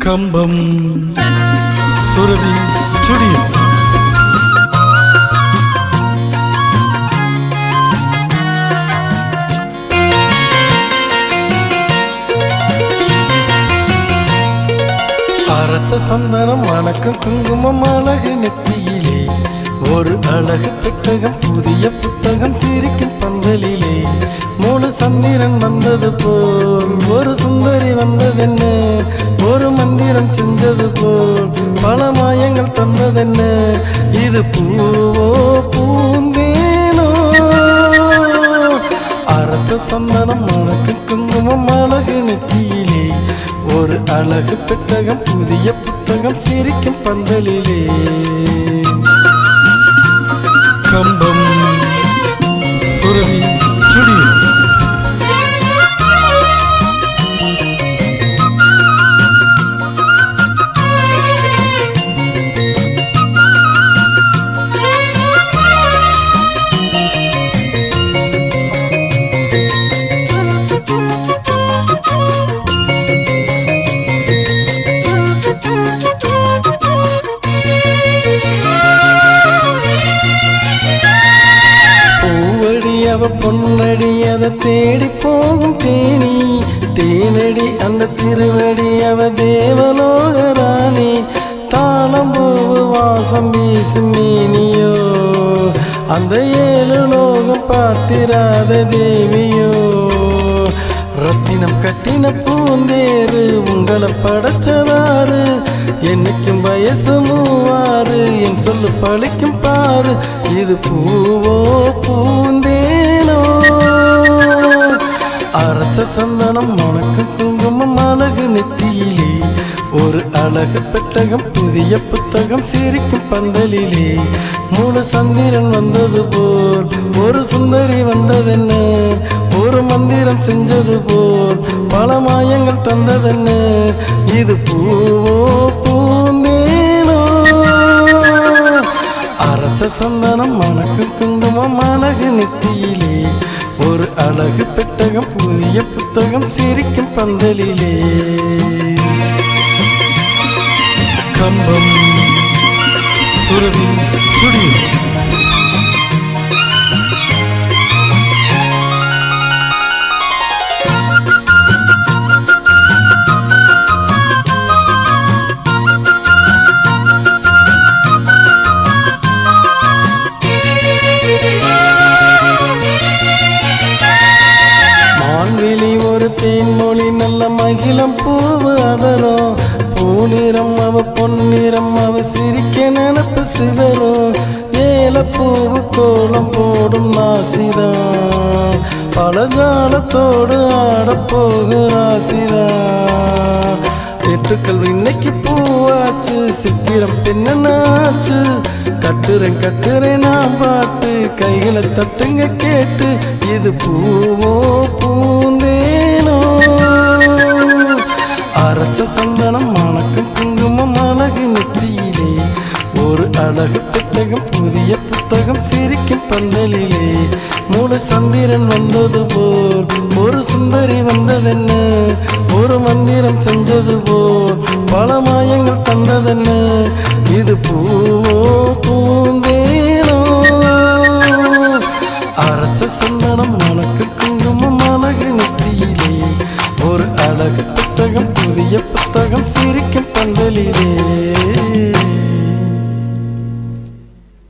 கம்பம் சுரவி studio. அரைச்ச சந்தனம் மணக்கும் குங்குமம் அழகு நெத்தியிலே ஒரு அழகு பெட்டகம் புதிய புத்தகம் சிரிக்கும் பந்தலிலே மூணு சந்திரன் வந்தது போல் ஒரு சுந்தரி வந்ததென்ன ஒரு மந்திரம் செஞ்சது போல் பல மாயங்கள் தந்ததென்ன இது பூவோ பூந்தேனோ அரைச்ச சந்தனம் மணக்கு குங்குமம் அழகு நெத்தியிலே ஒரு அழகு பெட்டகம் புதிய புத்தகம் சிரிக்கும் பந்தலிலே கம்பம் சுரவி ஸ்டுடியோ. பொன்னடி அதை தேடி போகும் தேனி தேனடி அந்த திருவடி அவ தேவலோக ராணி தாளம் பூவு வாசம் வீசும் மீனியோ அந்த ஏழு லோகம் பார்த்திராத தேவியோ ரத்தினம் கட்டின பூந்தேரு உங்களை படைச்சதாரு என்னைக்கும் வயசு மூவாறு என் சொல்லு பழிக்கும் பாரு இது பூவோ பூந்தேனோ அரைச்ச சந்தனம் மணக்கு குங்குமம் அழகு நெத்தியிலே ஒரு அழகு பெட்டகம் புதிய புத்தகம் சிரிக்கும் பந்தலிலே மூணு சந்திரன் வந்தது போல் ஒரு சுந்தரி வந்ததென்ன ஒரு மந்திரம் செஞ்சது போல் பல மாயங்கள் தந்ததென்ன இது பூவோ பூந்தேனோ அரைச்ச சந்தனம் மணக்கு குங்குமம் அழகு நெத்தியிலே ஒரு அழகு பெட்டகம் புதிய புத்தகம் சிரிக்கும் பந்தலிலே கம்பம் சுரவி ஸ்டுடியோ. மான்வெளி ஒரு தேன்மொழி நல்ல மகிழம் பூவு அதரும் பூநிறம் அவ பொன்னிறம் அவ சிரிக்க நினப்பு சிதறும் ஏலப்பூவு கோலம் போடும் நாசிதான் பலஜாலத்தோடு ஆடப்போகு ராசிதான் ஏற்றுக்கள் இன்னைக்கு பூவாச்சு சித்திரம் பெண்ணாச்சு கட்டுறேன் நான் பாட்டு கைகளை தட்டுங்க கேட்டு இது பூவோ பூந்தேனோ அரைச்ச சந்தனம் மணக்கும் குங்குமம் அழகு நெத்தியிலே ஒரு அழகு பெட்டகம் புதிய புத்தகம் சிரிக்கும் பந்தலிலே மூணு சந்திரன் வந்தது போல் ஒரு சுந்தரி வந்ததென்ன ஒரு மந்திரம் செஞ்சது போல் பல மாயங்கள் தந்ததென்ன இது பூவோ பூந்தேனோ அரைச்ச சந்தனம் மணக்கு குங்குமம் அழகு நெத்தியிலே ஒரு அழகு புத்தகம் புதிய